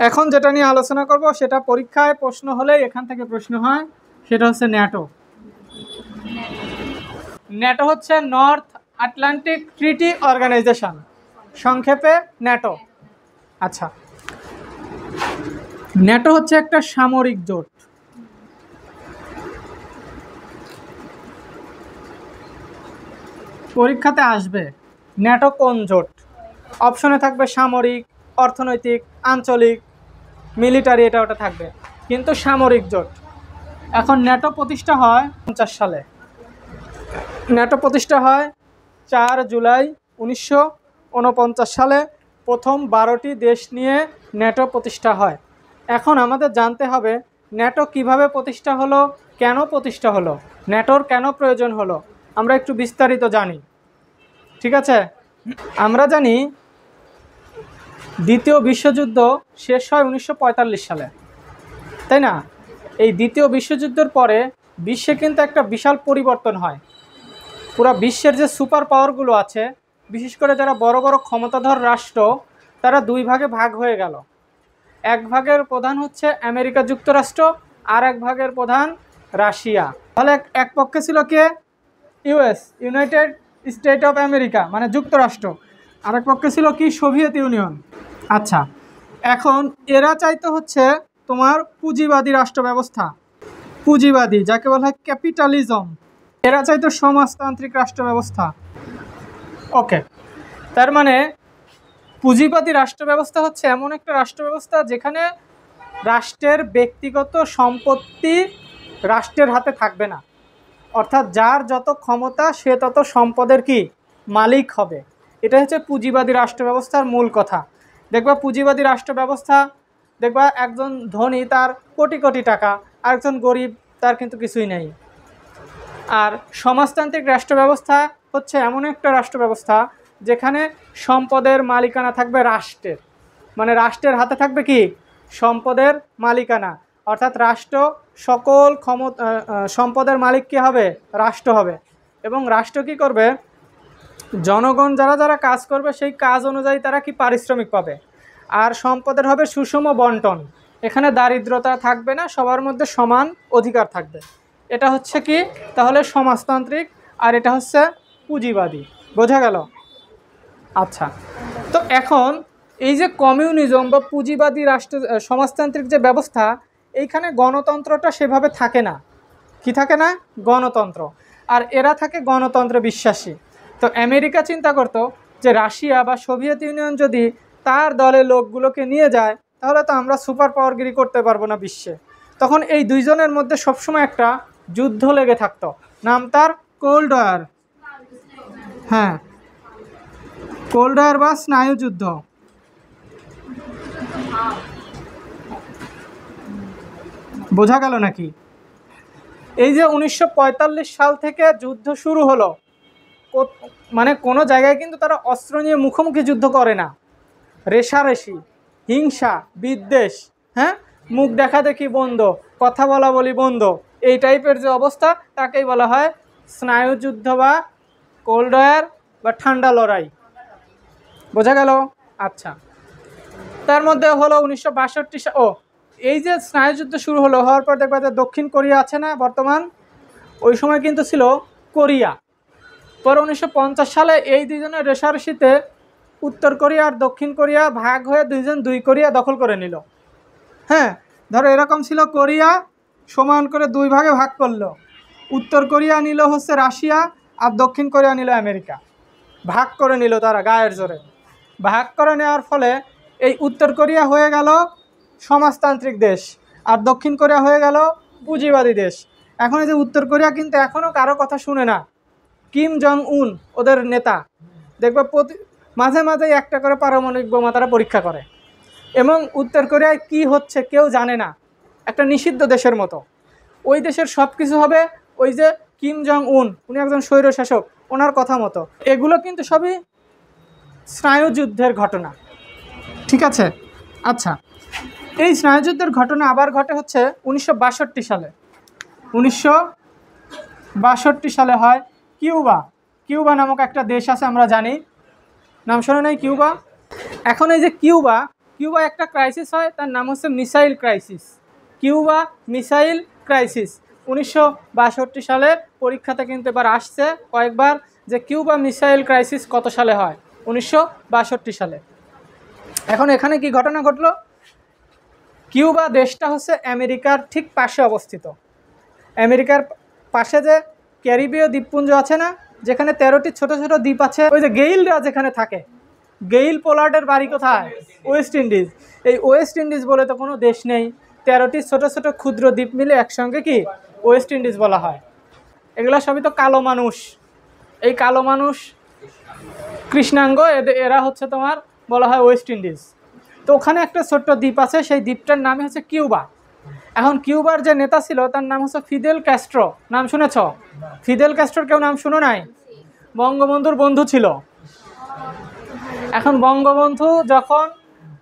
এখন যেটা নিয়ে আলোচনা করব সেটা পরীক্ষায় প্রশ্ন হলেই এখান থেকে প্রশ্ন হয়, সেটা হচ্ছে ন্যাটো। ন্যাটো হচ্ছে নর্থ আটলান্টিক ট্রিটি অর্গানাইজেশন, সংক্ষেপে ন্যাটো। আচ্ছা, ন্যাটো হচ্ছে একটা সামরিক জোট। পরীক্ষাতে আসবে ন্যাটো কোন জোট, অপশনে থাকবে সামরিক, অর্থনৈতিক, আঞ্চলিক, মিলিটারি, এটা ওটা থাকবে, কিন্তু সামরিক জোট। এখন ন্যাটো প্রতিষ্ঠা হয় 50 সালে। ন্যাটো প্রতিষ্ঠা হয় 4 জুলাই 1949 সালে। প্রথম 12টি দেশ নিয়ে ন্যাটো প্রতিষ্ঠা হয়। এখন আমাদের জানতে হবে ন্যাটো কিভাবে প্রতিষ্ঠা হলো, কেন প্রতিষ্ঠা হলো, ন্যাটোর কেন প্রয়োজন হলো, আমরা একটু বিস্তারিত জানি। ঠিক আছে, আমরা জানি দ্বিতীয় বিশ্বযুদ্ধ শেষ হয় 1945 সালে, তাই না? এই দ্বিতীয় বিশ্বযুদ্ধের পরে বিশ্বে কিন্তু একটা বিশাল পরিবর্তন হয়। পুরো বিশ্বের যে সুপার পাওয়ারগুলো আছে, বিশেষ করে যারা বড় বড় ক্ষমতাধর রাষ্ট্র, তারা দুই ভাগে ভাগ হয়ে গেল। এক ভাগের প্রধান হচ্ছে আমেরিকা যুক্তরাষ্ট্র, আর এক ভাগের প্রধান রাশিয়া। তাহলে এক পক্ষে ছিল কে? US, United State of America, মানে যুক্তরাষ্ট্র। আর এক পক্ষে ছিল কি? Soviet Union. আচ্ছা, এখন এরা চাইতে হচ্ছে তোমার পুঁজিবাদী রাষ্ট্র ব্যবস্থা, পুঁজিবাদী, যাকে বলা হয় ক্যাপিটালিজম। এরা চাইতো সমাজতান্ত্রিক রাষ্ট্র ব্যবস্থা। ওকে, তার মানে পুঁজিবাদী রাষ্ট্র ব্যবস্থা হচ্ছে এমন একটা রাষ্ট্র ব্যবস্থা যেখানে রাষ্ট্রের ব্যক্তিগত সম্পত্তি রাষ্ট্রের হাতে থাকবে না, অর্থাৎ যার যত ক্ষমতা সে তত সম্পদের কি মালিক হবে। এটা হচ্ছে পুঁজিবাদী রাষ্ট্র ব্যবস্থার মূল কথা। দেখবা পুঁজিবাদী রাষ্ট্র ব্যবস্থা, দেখবা একজন ধনী তার কোটি কোটি টাকা, আর একজন গরিব তার কিন্তু কিছুই নেই। আর সমাজতান্ত্রিক রাষ্ট্র ব্যবস্থা হচ্ছে এমন একটা রাষ্ট্র ব্যবস্থা যেখানে সম্পদের মালিকানা থাকবে রাষ্ট্রের, মানে রাষ্ট্রের হাতে থাকবে কি সম্পদের মালিকানা, অর্থাৎ রাষ্ট্র সকল সম্পদের মালিক কি হবে? রাষ্ট্র হবে। এবং রাষ্ট্র কি করবে? জনগণ যারা যারা কাজ করবে সেই কাজ অনুযায়ী তারা কি পারিশ্রমিক পাবে। আর সম্পদের হবে সুষম বন্টন, এখানে দারিদ্রতা থাকবে না, সবার মধ্যে সমান অধিকার থাকবে। এটা হচ্ছে কি তাহলে সমাজতান্ত্রিক, আর এটা হচ্ছে পুঁজিবাদী। বোঝা গেল? আচ্ছা, তো এখন এই যে কমিউনিজম বা পুঁজিবাদী রাষ্ট্র সমাজতান্ত্রিক যে ব্যবস্থা, এইখানে গণতন্ত্রটা সেভাবে থাকে না। কি থাকে না? গণতন্ত্র। আর এরা থাকে গণতন্ত্রে বিশ্বাসী। তো আমেরিকা চিন্তা করতো যে রাশিয়া বা সোভিয়েত ইউনিয়ন যদি তার দলের লোকগুলোকে নিয়ে যায় তাহলে তো আমরা সুপার পাওয়ারগিরি করতে পারবো না বিশ্বে। তখন এই দুইজনের মধ্যে সবসময় একটা যুদ্ধ লেগে থাকতো, নাম তার কোল্ড ওয়ার। হ্যাঁ, কোল্ড ওয়ার বা স্নায়ুযুদ্ধ। বোঝা গেল নাকি? এই যে 1945 সাল থেকে যুদ্ধ শুরু হলো, মানে কোনো জায়গায় কিন্তু তারা অস্ত্র নিয়ে মুখোমুখি যুদ্ধ করে না, রেষারেষি, হিংসা, বিদ্বেষ, হ্যাঁ, মুখ দেখা দেখি বন্ধ, কথা বলা বলি বন্ধ, এই টাইপের যে অবস্থা তাকেই বলা হয় স্নায়ুযুদ্ধ বা কোল্ড ওয়ার বা ঠান্ডা লড়াই। বোঝা গেল? আচ্ছা, তার মধ্যে হলো 1962 সাল। এই যে স্নায়ুযুদ্ধ শুরু হওয়ার পর দেখবা যে দক্ষিণ কোরিয়া আছে না বর্তমান, ওই সময় কিন্তু ছিল কোরিয়া। পরে 1950 সালে এই দুইজনের রেষারেষিতে উত্তর কোরিয়া আর দক্ষিণ কোরিয়া ভাগ হয়ে দুইজন দুই কোরিয়া দখল করে নিল। হ্যাঁ, ধরো এরকম ছিল, কোরিয়া সমান করে দুই ভাগে ভাগ করলো, উত্তর কোরিয়া নিল হচ্ছে রাশিয়া আর দক্ষিণ কোরিয়া নিল আমেরিকা। ভাগ করে নিল তারা গায়ের জোরে। ভাগ করে নেওয়ার ফলে এই উত্তর কোরিয়া হয়ে গেল সমাজতান্ত্রিক দেশ আর দক্ষিণ কোরিয়া হয়ে গেল পুঁজিবাদী দেশ। এখন এই যে উত্তর কোরিয়া কিন্তু এখনও কারো কথা শুনে না। কিম জং উন ওদের নেতা, দেখবে মাঝে মাঝে একটা করে পারমাণবিক বোমা তারা পরীক্ষা করে, এবং উত্তর কোরিয়ায় কি হচ্ছে কেউ জানে না, একটা নিষিদ্ধ দেশের মতো। ওই দেশের সব কিছু হবে ওই যে কিম জং উন, উনি একজন স্বৈরশাসক, ওনার কথা মতো। এগুলো কিন্তু সবই স্নায়ুযুদ্ধের ঘটনা। ঠিক আছে? আচ্ছা, এই স্নায়ুযুদ্ধের ঘটনা আবার ঘটে হচ্ছে 1962 সালে। 1962 সালে হয় কিউবা। কিউবা নামক একটা দেশ আছে, আমরা জানি, নাম শোনে নাই কিউবা? এখন এই যে কিউবা, কিউবা একটা ক্রাইসিস হয়, তার নাম হচ্ছে missile crisis. Cuba missile crisis 1962 সালে পরীক্ষাতে কিন্তু এবার আসছে কয়েকবার যে কিউবা মিসাইল ক্রাইসিস কত সালে হয়, 1962 সালে। এখন এখানে কি ঘটনা ঘটলো, কিউবা দেশটা হচ্ছে আমেরিকার ঠিক পাশে অবস্থিত। আমেরিকার পাশে যে ক্যারিবীয় দ্বীপপুঞ্জ আছে না, যেখানে 13টি ছোট ছোট দ্বীপ আছে, ওই যে গেইলরা যেখানে থাকে, গেইল পোলার্ডের বাড়ি কোথায়, ওয়েস্ট ইন্ডিজ। এই ওয়েস্ট ইন্ডিজ বলে তো কোনো দেশ নেই, 13টি ছোট ছোট ক্ষুদ্র দ্বীপ মিলে একসঙ্গে কি ওয়েস্ট ইন্ডিজ বলা হয়। এগুলো সবই তো কালো মানুষ, এই কালো মানুষ কৃষ্ণাঙ্গ, এরা হচ্ছে তোমার বলা হয় ওয়েস্ট ইন্ডিজ। তো ওখানে একটা ছোট্ট দ্বীপ আছে, সেই দ্বীপটার নামই হচ্ছে কিউবা। এখন কিউবার যে নেতা ছিল তার নাম হচ্ছে ফিদেল ক্যাস্ট্রো, নাম শুনেছ? ফিদেল ক্যাস্ট্রোর কেউ নাম শুনো নাই? বঙ্গবন্ধুর বন্ধু ছিল। এখন বঙ্গবন্ধু যখন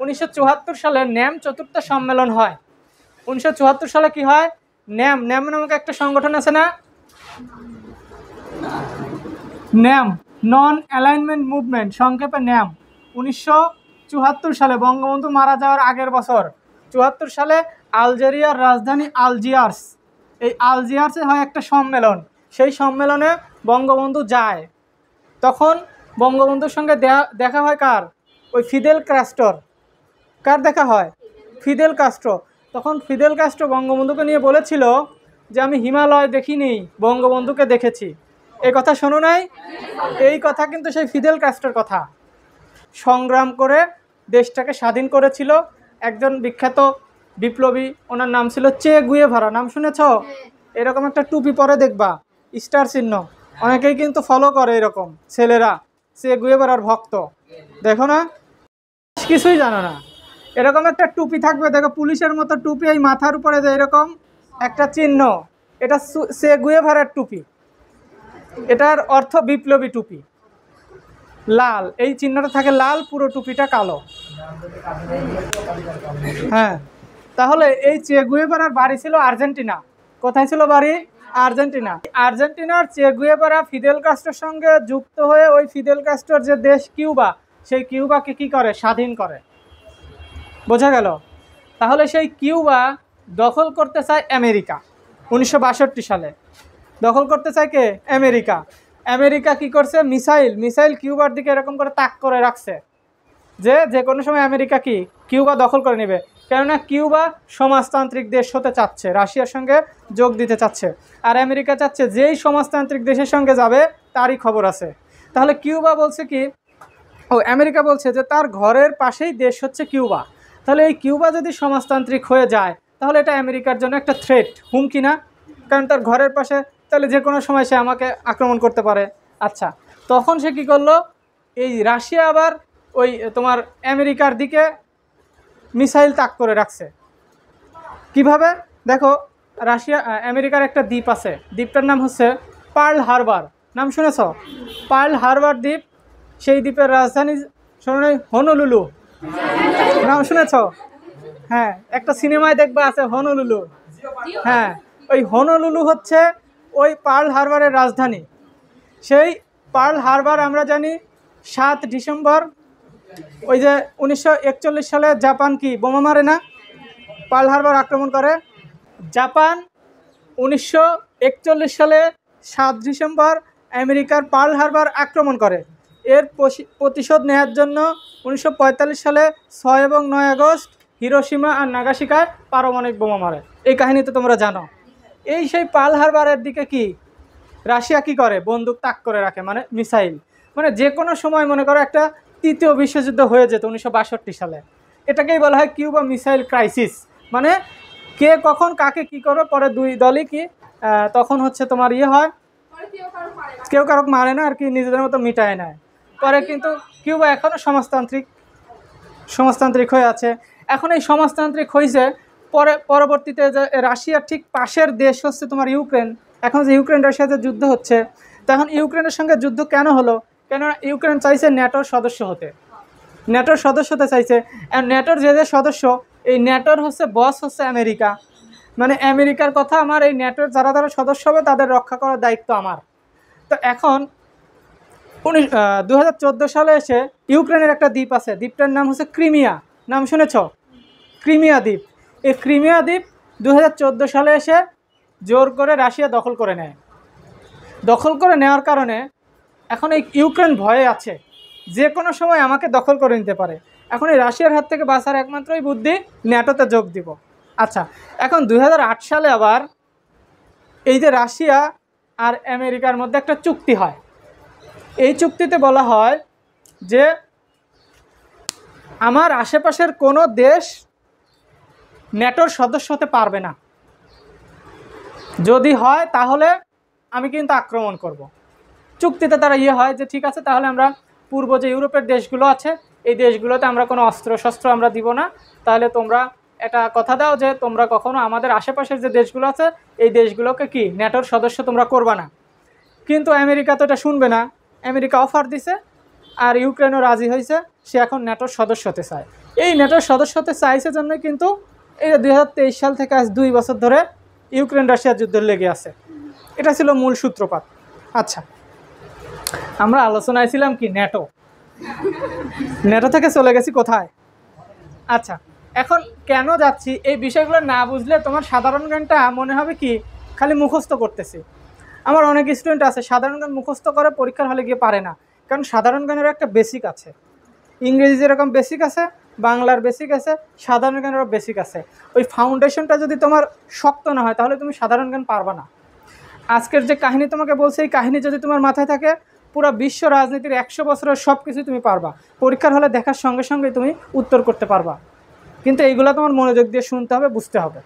1974 সালে ন্যাম চতুর্থ সম্মেলন হয়, 1974 সালে কি হয়, ন্যাম ন্যাম নামক একটা সংগঠন আছে না, ন্যাম নন অ্যালাইনমেন্ট মুভমেন্ট, সংক্ষেপে ন্যাম। 1974 সালে বঙ্গবন্ধু মারা যাওয়ার আগের বছর 74 সালে আলজেরিয়ার রাজধানী আলজিয়ার্স, এই আলজিয়ার্সে হয় একটা সম্মেলন। সেই সম্মেলনে বঙ্গবন্ধু যায়, তখন বঙ্গবন্ধুর সঙ্গে দেখা হয় কার, ওই ফিদেল ক্যাস্ট্রোর। কার দেখা হয়? Fidel Castro. তখন ফিদেল ক্যাস্ট্রো বঙ্গবন্ধুকে নিয়ে বলেছিল যে আমি হিমালয় দেখিনি, বঙ্গবন্ধুকে দেখেছি। এই কথা শোনো নাই? এই কথা কিন্তু সেই ফিদেল ক্যাস্ট্রোর কথা। সংগ্রাম করে দেশটাকে স্বাধীন করেছিল একজন বিখ্যাত বিপ্লবী, ওনার নাম ছিল চে গুয়েভারা, নাম শুনেছ? এরকম একটা টুপি পরে দেখবা, স্টার চিহ্ন, অনেকেই কিন্তু ফলো করে এরকম ছেলেরা, চে গুয়েভারার ভক্ত। দেখো না, কিছুই জানো না, এরকম একটা টুপি থাকবে, দেখো পুলিশের মতো টুপি, এই মাথার উপরে যে এরকম একটা চিহ্ন, এটা চে গুয়েভারার টুপি। এটার অর্থ বিপ্লবী টুপি, লাল, এই চিহ্নটা থাকে লাল, পুরো টুপিটা কালো। হ্যাঁ, তাহলে এই চে গুয়েভারার বাড়ি ছিল আর্জেন্টিনা। কোথায় ছিল বাড়ি? আর্জেন্টিনা। আর্জেন্টিনার চে গুয়েভারা ফিদেল ক্যাস্ট্রোর সঙ্গে যুক্ত হয়ে ওই ফিদেল ক্যাস্ট্রোর যে দেশ কিউবা, সেই কিউবাকে কি করে, স্বাধীন করে। বোঝা গেল? তাহলে সেই কিউবা দখল করতে চায় আমেরিকা 1962 সালে। দখল করতে চায় কে? আমেরিকা। আমেরিকা কি করছে, মিসাইল কিউবার দিকে এরকম করে তাক করে রাখছে, যে কোনো সময় আমেরিকা কি কিউবা দখল করে নেবে। কেননা কিউবা সমাজতান্ত্রিক দেশ হতে চাচ্ছে, রাশিয়ার সঙ্গে যোগ দিতে চাচ্ছে, আর আমেরিকা চাচ্ছে যেই সমাজতান্ত্রিক দেশের সঙ্গে যাবে তারই খবর আছে। তাহলে কিউবা বলছে কি, আমেরিকা বলছে যে তার ঘরের পাশেই দেশ হচ্ছে কিউবা, তাহলে এই কিউবা যদি সমাজতান্ত্রিক হয়ে যায় তাহলে এটা আমেরিকার জন্য একটা থ্রেট, হুমকি না? কারণ তার ঘরের পাশে, তাহলে যে কোনো সময় সে আমাকে আক্রমণ করতে পারে। আচ্ছা, তখন সে কী করলো, এই রাশিয়া আবার ওই তোমার আমেরিকার দিকে মিসাইল তাক করে রাখছে। কিভাবে? দেখো, রাশিয়া আমেরিকার একটা দ্বীপ আছে, দ্বীপটার নাম হচ্ছে পার্ল হারবার, নাম শুনেছ? পার্ল হারবার দ্বীপ, সেই দ্বীপের রাজধানী শোনো নাই? হনুলুলু, নাম শুনেছ? হ্যাঁ, একটা সিনেমায় দেখবা আছে হনুলুলু। হ্যাঁ, ওই হনুলুলু হচ্ছে ওই পার্ল হারবারের রাজধানী। সেই পার্ল হারবার আমরা জানি 7 ডিসেম্বর, ওই যে 1941 সালে জাপান কি বোমা মারে না, পার্ল হারবার আক্রমণ করে। জাপান 1941 সালে 7 ডিসেম্বর আমেরিকার পার্ল হারবার আক্রমণ করে। এর প্রতিশোধ নেওয়ার জন্য 1945 সালে 6 এবং 9 আগস্ট হিরোশিমা আর নাগাসাকিতে পারমাণবিক বোমা মারে। এই কাহিনী তো তোমরা জানো। এই সেই পার্ল হারবারের দিকে কি রাশিয়া কি করে, বন্দুক তাক করে রাখে, মানে মিসাইল। মানে যে কোনো সময় মনে করো একটা তৃতীয় বিশ্বযুদ্ধ হয়ে যেত 1962 সালে। এটাকেই বলা হয় কিউবা মিসাইল ক্রাইসিস। মানে কে কখন কাকে কি করবে, পরে দুই দলই কি তখন হচ্ছে তোমার হয়, কেউ কারো মারে না আর কি, নিজেদের মতো মিটায় নেয়। পরে কিন্তু কিউবা এখনও সমাজতান্ত্রিক হয়ে আছে। এখন এই সমাজতান্ত্রিক হয়েছে, পরবর্তীতে যে রাশিয়ার ঠিক পাশের দেশ হচ্ছে তোমার ইউক্রেন। এখন যে ইউক্রেন রাশিয়াতে যুদ্ধ হচ্ছে, তখন ইউক্রেনের সঙ্গে যুদ্ধ কেন হলো? কেননা ইউক্রেন চাইছে ন্যাটোর সদস্য হতে, ন্যাটোর সদস্য হতে চাইছে। আর ন্যাটোর যে যে সদস্য, এই ন্যাটোর হচ্ছে বস হচ্ছে আমেরিকা। মানে আমেরিকার কথা, আমার এই ন্যাটোর যারা যারা সদস্য হবে তাদের রক্ষা করার দায়িত্ব আমার। তো এখন 2014 সালে এসে ইউক্রেনের একটা দ্বীপ আছে, দ্বীপটার নাম হচ্ছে ক্রিমিয়া। নাম শুনেছ? ক্রিমিয়া দ্বীপ। এই ক্রিমিয়া দ্বীপ 2014 সালে এসে জোর করে রাশিয়া দখল করে নেয়। দখল করে নেওয়ার কারণে এখন এই ইউক্রেন ভয়ে আছে, যে কোনো সময় আমাকে দখল করে নিতে পারে। এখন এই রাশিয়ার হাত থেকে বাঁচার একমাত্রই বুদ্ধি ন্যাটোতে যোগ দিব। আচ্ছা, এখন 2008 সালে আবার এই যে রাশিয়া আর আমেরিকার মধ্যে একটা চুক্তি হয়। এই চুক্তিতে বলা হয় যে আমার আশেপাশের কোনো দেশ ন্যাটোর সদস্য হতে পারবে না, যদি হয় তাহলে আমি কিন্তু আক্রমণ করব। চুক্তিতে তারা হয় যে ঠিক আছে, তাহলে আমরা পূর্ব যে ইউরোপের দেশগুলো আছে এই দেশগুলোতে আমরা কোনো অস্ত্রশস্ত্র আমরা দিব না, তাহলে তোমরা এটা কথা দাও যে তোমরা কখনো আমাদের আশেপাশের যে দেশগুলো আছে এই দেশগুলোকে কি ন্যাটোর সদস্য তোমরা করবা না। কিন্তু আমেরিকা তো এটা শুনবে না। আমেরিকা অফার দিছে আর ইউক্রেনও রাজি হয়েছে, সে এখন ন্যাটোর সদস্য হতে চায়। এই ন্যাটোর সদস্য হতে চাইছে জন্য কিন্তু এই 2023 সাল থেকে আজ 2 বছর ধরে ইউক্রেন রাশিয়ার যুদ্ধ লেগে আছে। এটা ছিল মূল সূত্রপাত। আচ্ছা, আমরা আলোচনায় ছিলাম কি ন্যাটো, ন্যাটো থেকে চলে গেছি কোথায়? আচ্ছা, এখন কেন যাচ্ছি এই বিষয়গুলো না বুঝলে তোমার সাধারণ জ্ঞানটা মনে হবে কি খালি মুখস্থ করতেছি। আমার অনেক স্টুডেন্ট আছে সাধারণ জ্ঞান মুখস্থ করে পরীক্ষার হলে গিয়ে পারে না, কারণ সাধারণ জ্ঞানের একটা বেসিক আছে। ইংরেজি যেরকম বেসিক আছে, বাংলার বেসিক আছে, সাধারণ জ্ঞানেরও বেসিক আছে। ওই ফাউন্ডেশনটা যদি তোমার শক্ত না হয় তাহলে তুমি সাধারণ জ্ঞান পারবা না। আজকের যে কাহিনী তোমাকে বলছে এই কাহিনী যদি তোমার মাথায় থাকে, পুরো বিশ্ব রাজনীতির 100 বছরের সব কিছু তুমি পারবা, পরীক্ষার হলে দেখার সঙ্গে সঙ্গে তুমি উত্তর করতে পারবা। কিন্তু এইগুলো তোমার মনোযোগ দিয়ে শুনতে হবে, বুঝতে হবে।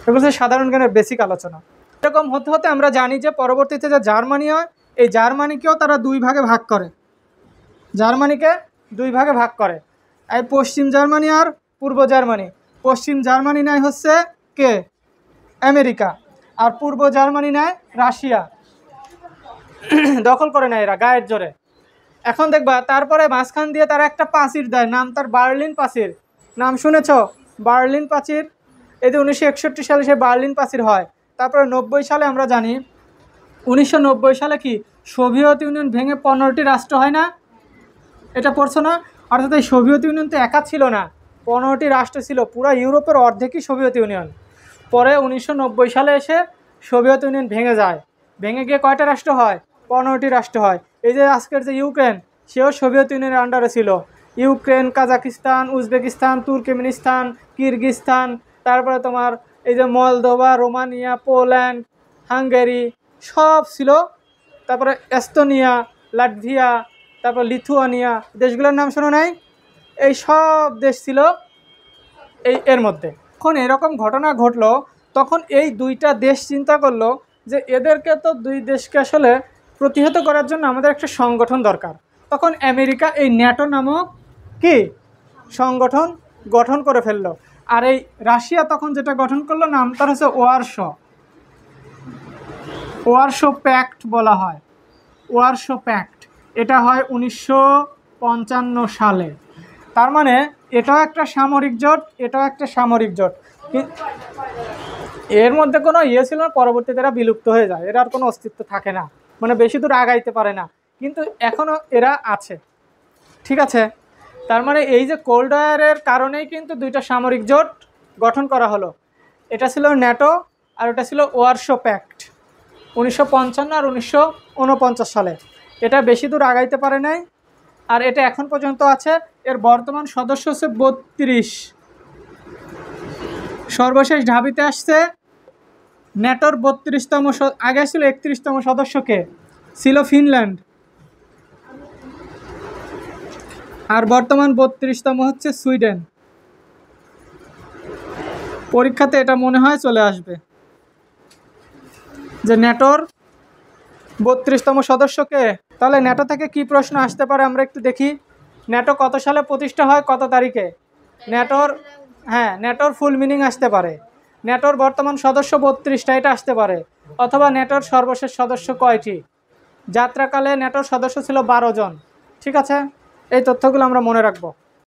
এগুলো হচ্ছে সাধারণ জ্ঞানের বেসিক আলোচনা। এরকম হতে হতে আমরা জানি যে পরবর্তীতে যে জার্মানি হয়, এই জার্মানিকেও তারা 2 ভাগে ভাগ করে। জার্মানিকে 2 ভাগে ভাগ করে, এই পশ্চিম জার্মানি আর পূর্ব জার্মানি। পশ্চিম জার্মানি নেয় হচ্ছে কে? আমেরিকা। আর পূর্ব জার্মানি নেয় রাশিয়া। দখল করে নেয় এরা গায়ের জোরে। এখন দেখবা তারপরে মাঝখান দিয়ে তারা একটা প্রাচীর দেয়, নাম তার বার্লিন প্রাচীর। নাম শুনেছ? বার্লিন প্রাচীর। এই যে 1961 সালে সে বার্লিন প্রাচীর হয়। তারপরে 90 সালে আমরা জানি 1990 সালে কি সোভিয়েত ইউনিয়ন ভেঙে 15টি রাষ্ট্র হয় না? এটা পড়ছো না? অর্থাৎ এই সোভিয়েত ইউনিয়ন তো একা ছিল না, 15টি রাষ্ট্র ছিল। পুরো ইউরোপের অর্ধেকই সোভিয়েত ইউনিয়ন। পরে 1990 সালে এসে সোভিয়েত ইউনিয়ন ভেঙে যায়। ভেঙে গিয়ে কয়টা রাষ্ট্র হয়? 15টি রাষ্ট্র হয়। এই যে আজকের যে ইউক্রেন, সেও সোভিয়েত ইউনিয়নের আন্ডারে ছিল। Ukraine, Kazakhstan, Uzbekistan, Turkmenistan, Kyrgyzstan, তারপরে তোমার এই যে মলদোভা, রোমানিয়া, পোল্যান্ড, হাঙ্গেরি সব ছিল। তারপরে এস্তোনিয়া, লাটভিয়া, তারপর লিথুয়ানিয়া, দেশগুলোর নাম শোনো নাই? এই সব দেশ ছিল এর মধ্যে। যখন এরকম ঘটনা ঘটলো তখন এই 2টা দেশ চিন্তা করলো যে এদেরকে তো 2 দেশকে আসলে প্রতিহত করার জন্য আমাদের একটা সংগঠন দরকার। তখন আমেরিকা এই ন্যাটো নামক কি সংগঠন গঠন করে ফেললো। আর এই রাশিয়া তখন যেটা গঠন করলো নাম তার হচ্ছে ওয়ারশো প্যাক্ট বলা হয়। ওয়ারশো প্যাক্ট, এটা হয় 1955 সালে। তার মানে এটাও একটা সামরিক জোট, এটাও একটা সামরিক জোট। এর মধ্যে কোনো ছিল না, পরবর্তীতে এরা বিলুপ্ত হয়ে যায়, এরা আর কোনো অস্তিত্ব থাকে না, মানে বেশি দূর আগাইতে পারে না, কিন্তু এখনও এরা আছে। ঠিক আছে, তার মানে এই যে কোল্ড ওয়ারের কারণেই কিন্তু 2টা সামরিক জোট গঠন করা হলো। এটা ছিল ন্যাটো আর এটা ছিল ওয়ারশো প্যাক্ট 1955 আর 1949 সালে। এটা বেশি দূর আগাইতে পারে নাই, আর এটা এখন পর্যন্ত আছে। এর বর্তমান সদস্য হচ্ছে 32। সর্বশেষ ঢাবিতে আসছে ন্যাটোর 32তম, আগে ছিল 31তম সদস্যকে ছিল ফিনল্যান্ড, আর বর্তমান 32তম হচ্ছে সুইডেন। পরীক্ষাতে এটা মনে হয় চলে আসবে যে ন্যাটোর 32তম সদস্যকে। তাহলে ন্যাটো থেকে কি প্রশ্ন আসতে পারে আমরা একটু দেখি। ন্যাটো কত সালে প্রতিষ্ঠা হয়, কত তারিখে? ন্যাটোর ফুল মিনিং আসতে পারে। ন্যাটোর বর্তমান সদস্য 32টা, এটা আসতে পারে। অথবা ন্যাটোর সর্বশেষ সদস্য কয়টি? যাত্রাকালে ন্যাটোর সদস্য ছিল 12 জন। ঠিক আছে, এই তথ্যগুলো আমরা মনে রাখবো।